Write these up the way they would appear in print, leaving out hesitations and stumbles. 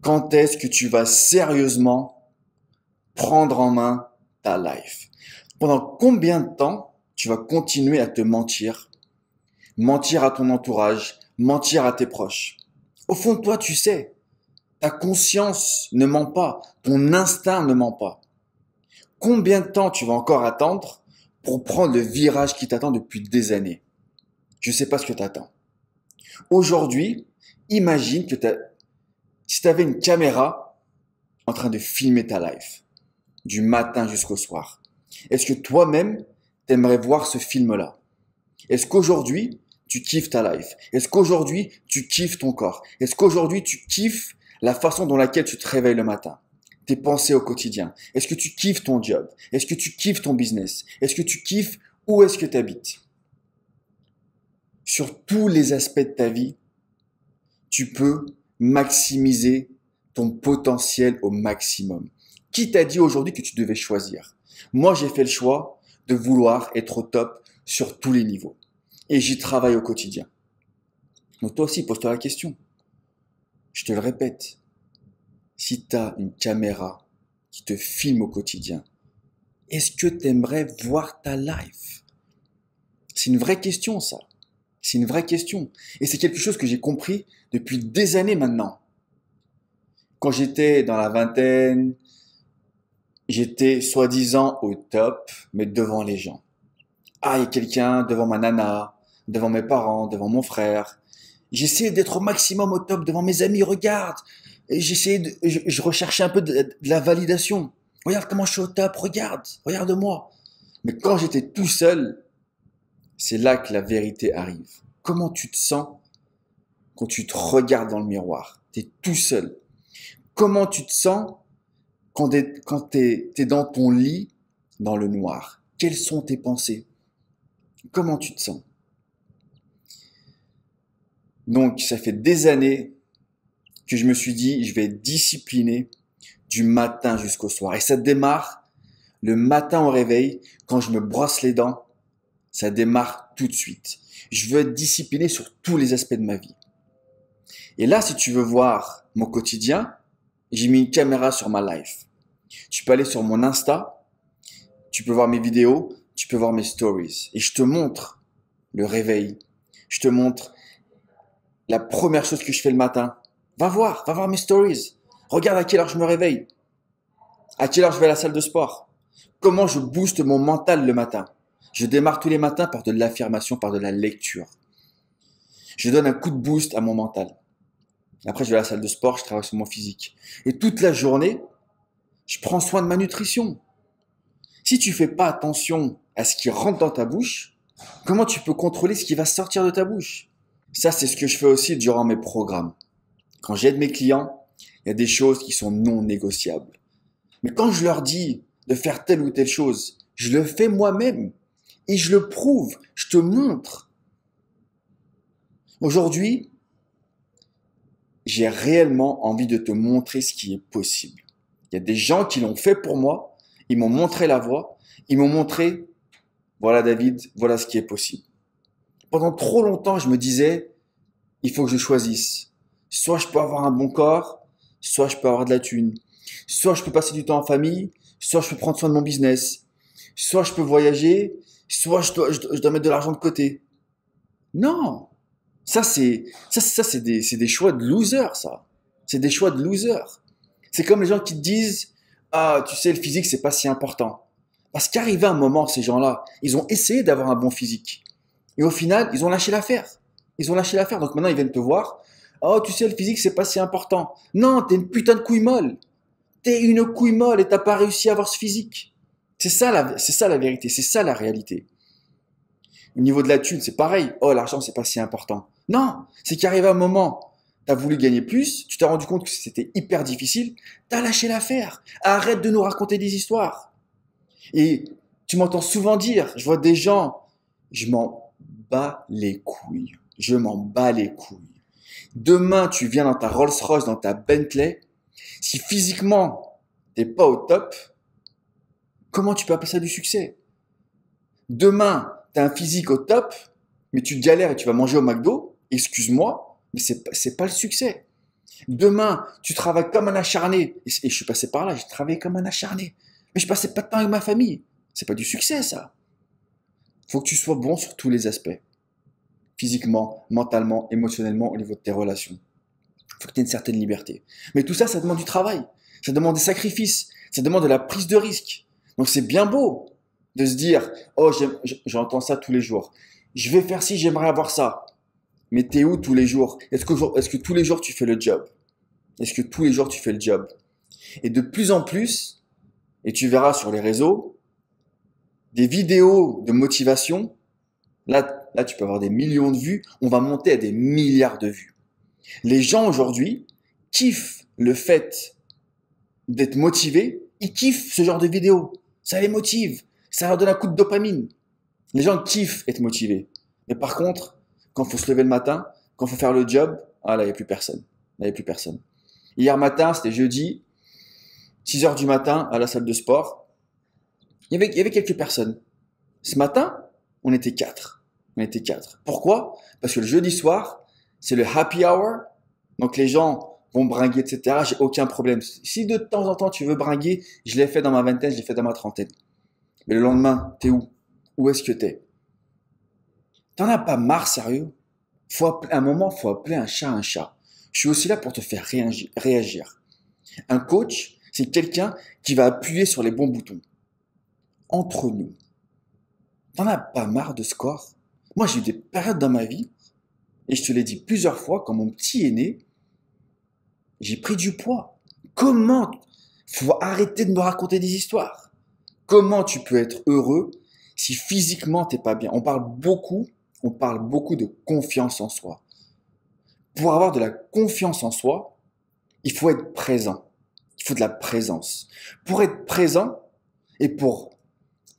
Quand est-ce que tu vas sérieusement prendre en main ta life? Pendant combien de temps tu vas continuer à te mentir? Mentir à ton entourage, mentir à tes proches. Au fond de toi, tu sais, ta conscience ne ment pas, ton instinct ne ment pas. Combien de temps tu vas encore attendre pour prendre le virage qui t'attend depuis des années? Je ne sais pas ce que tu attends. Aujourd'hui, imagine que si tu avais une caméra en train de filmer ta life, du matin jusqu'au soir, est-ce que toi-même, t'aimerais voir ce film-là? Est-ce qu'aujourd'hui, tu kiffes ta life? Est-ce qu'aujourd'hui, tu kiffes ton corps? Est-ce qu'aujourd'hui, tu kiffes la façon dont laquelle tu te réveilles le matin? Tes pensées au quotidien? Est-ce que tu kiffes ton job? Est-ce que tu kiffes ton business? Est-ce que tu kiffes où est-ce que tu habites? Sur tous les aspects de ta vie, tu peux maximiser ton potentiel au maximum. Qui t'a dit aujourd'hui que tu devais choisir? Moi, j'ai fait le choix de vouloir être au top sur tous les niveaux. Et j'y travaille au quotidien. Donc toi aussi, pose-toi la question. Je te le répète. Si tu as une caméra qui te filme au quotidien, est-ce que tu aimerais voir ta life? C'est une vraie question, ça. C'est une vraie question. Et c'est quelque chose que j'ai compris depuis des années maintenant. Quand j'étais dans la vingtaine, j'étais soi-disant au top, mais devant les gens. Ah, il y a quelqu'un devant ma nana, devant mes parents, devant mon frère. J'essayais d'être au maximum au top devant mes amis. Regarde, et je recherchais un peu de la validation. Regarde comment je suis au top. Regarde-moi. Mais quand j'étais tout seul, c'est là que la vérité arrive. Comment tu te sens quand tu te regardes dans le miroir? T'es tout seul. Comment tu te sens quand t'es dans ton lit, dans le noir? Quelles sont tes pensées? Comment tu te sens? Donc, ça fait des années que je me suis dit, je vais être discipliné du matin jusqu'au soir. Et ça démarre le matin au réveil, quand je me brosse les dents, ça démarre tout de suite. Je veux être discipliné sur tous les aspects de ma vie. Et là, si tu veux voir mon quotidien, j'ai mis une caméra sur ma life. Tu peux aller sur mon Insta, tu peux voir mes vidéos, tu peux voir mes stories. Et je te montre le réveil. Je te montre la première chose que je fais le matin. Va voir mes stories. Regarde à quelle heure je me réveille. À quelle heure je vais à la salle de sport. Comment je booste mon mental le matin. Je démarre tous les matins par de l'affirmation, par de la lecture. Je donne un coup de boost à mon mental. Après, je vais à la salle de sport, je travaille sur mon physique. Et toute la journée, je prends soin de ma nutrition. Si tu fais pas attention à ce qui rentre dans ta bouche, comment tu peux contrôler ce qui va sortir de ta bouche? Ça, c'est ce que je fais aussi durant mes programmes. Quand j'aide mes clients, il y a des choses qui sont non négociables. Mais quand je leur dis de faire telle ou telle chose, je le fais moi-même. Et je le prouve, je te montre. Aujourd'hui, j'ai réellement envie de te montrer ce qui est possible. Il y a des gens qui l'ont fait pour moi, ils m'ont montré la voie, ils m'ont montré, voilà David, voilà ce qui est possible. Pendant trop longtemps, je me disais, il faut que je choisisse. Soit je peux avoir un bon corps, soit je peux avoir de la thune. Soit je peux passer du temps en famille, soit je peux prendre soin de mon business. Soit je peux voyager, soit je dois mettre de l'argent de côté. Non, c'est des choix de loser, ça. C'est des choix de loser. C'est comme les gens qui te disent, ah, tu sais, le physique, c'est pas si important. Parce qu'arrivé un moment, ces gens-là, ils ont essayé d'avoir un bon physique. Et au final, ils ont lâché l'affaire. Ils ont lâché l'affaire. Donc maintenant, ils viennent te voir. Oh, tu sais, le physique, c'est pas si important. Non, t'es une putain de couille molle. T'es une couille molle et t'as pas réussi à avoir ce physique. C'est ça la vérité. C'est ça la réalité. Au niveau de la thune, c'est pareil. Oh, l'argent, c'est pas si important. Non, c'est qu'arrivé un moment, t'as voulu gagner plus, tu t'es rendu compte que c'était hyper difficile, t'as lâché l'affaire. Arrête de nous raconter des histoires. Et tu m'entends souvent dire, je vois des gens, je m'en bats les couilles. Je m'en bats les couilles. Demain, tu viens dans ta Rolls-Royce, dans ta Bentley. Si physiquement, t'es pas au top, comment tu peux appeler ça du succès? Demain, tu as un physique au top, mais tu galères et tu vas manger au McDo, excuse-moi, mais c'est pas le succès. Demain, tu travailles comme un acharné. Et je suis passé par là, j'ai travaillé comme un acharné. Mais je passais pas de temps avec ma famille. C'est pas du succès, ça. Faut que tu sois bon sur tous les aspects. Physiquement, mentalement, émotionnellement, au niveau de tes relations. Faut que tu aies une certaine liberté. Mais tout ça, ça demande du travail. Ça demande des sacrifices. Ça demande de la prise de risque. Donc c'est bien beau de se dire, oh, j'entends ça tous les jours. Je vais faire ci, j'aimerais avoir ça. Mais t'es où tous les jours? Est-ce que tous les jours tu fais le job? Est-ce que tous les jours tu fais le job? Et de plus en plus, et tu verras sur les réseaux, des vidéos de motivation, là tu peux avoir des millions de vues, on va monter à des milliards de vues. Les gens aujourd'hui kiffent le fait d'être motivés, ils kiffent ce genre de vidéos. Ça les motive, ça leur donne un coup de dopamine. Les gens kiffent être motivés. Mais par contre, quand il faut se lever le matin, quand il faut faire le job, ah là, il n'y a plus personne. Là, il n'y a plus personne. Hier matin, c'était jeudi, 6 heures du matin, à la salle de sport. Il y avait quelques personnes. Ce matin, on était 4. On était 4. Pourquoi? Parce que le jeudi soir, c'est le happy hour. Donc les gens vont bringuer, etc. J'ai aucun problème. Si de temps en temps tu veux bringuer, je l'ai fait dans ma vingtaine, je l'ai fait dans ma trentaine. Mais le lendemain, t'es où? Où est-ce que t'es? T'en as pas marre, sérieux? À un moment, faut appeler un chat un chat. Je suis aussi là pour te faire réagir. Un coach, c'est quelqu'un qui va appuyer sur les bons boutons. Entre nous. T'en as pas marre de ce corps? Moi, j'ai eu des périodes dans ma vie, et je te l'ai dit plusieurs fois, quand mon petit est né, j'ai pris du poids. Comment? Faut arrêter de me raconter des histoires. Comment tu peux être heureux si physiquement t'es pas bien? On parle beaucoup de confiance en soi. Pour avoir de la confiance en soi, il faut être présent. Il faut de la présence. Pour être présent et pour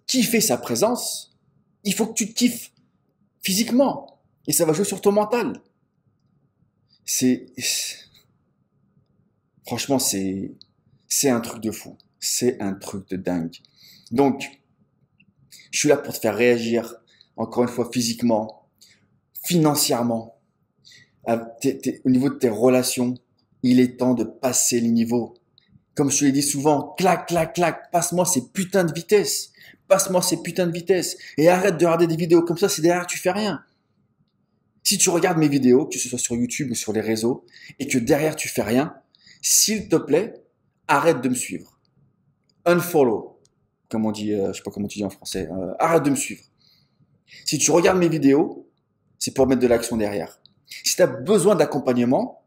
kiffer sa présence, il faut que tu te kiffes physiquement. Et ça va jouer sur ton mental. C'est, franchement, c'est un truc de fou. C'est un truc de dingue. Donc, je suis là pour te faire réagir, encore une fois, physiquement, financièrement, au niveau de tes relations. Il est temps de passer le niveau. Comme je te l'ai dit souvent, clac, clac, clac, passe-moi ces putains de vitesses. Passe-moi ces putains de vitesses. Et arrête de regarder des vidéos comme ça, c'est derrière, tu fais rien. Si tu regardes mes vidéos, que ce soit sur YouTube ou sur les réseaux, et que derrière tu fais rien, s'il te plaît, arrête de me suivre. Unfollow, comme on dit, je sais pas comment tu dis en français. Arrête de me suivre. Si tu regardes mes vidéos, c'est pour mettre de l'action derrière. Si tu as besoin d'accompagnement,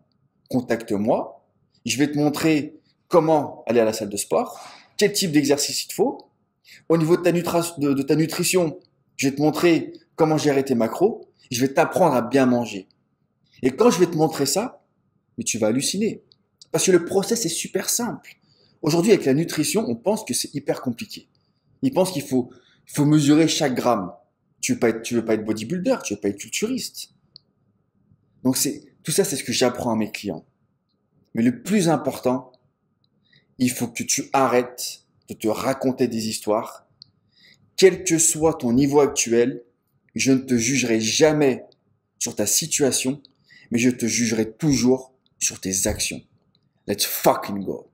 contacte-moi. Je vais te montrer comment aller à la salle de sport, quel type d'exercice il te faut. Au niveau de ta nutrition, je vais te montrer comment gérer tes macros. Je vais t'apprendre à bien manger. Et quand je vais te montrer ça, mais tu vas halluciner. Parce que le process est super simple. Aujourd'hui, avec la nutrition, on pense que c'est hyper compliqué. Ils pensent qu'il faut mesurer chaque gramme. Tu veux pas être bodybuilder, tu veux pas être culturiste. Donc tout ça, c'est ce que j'apprends à mes clients. Mais le plus important, il faut que tu arrêtes de te raconter des histoires. Quel que soit ton niveau actuel, je ne te jugerai jamais sur ta situation, mais je te jugerai toujours sur tes actions. Let's fucking go.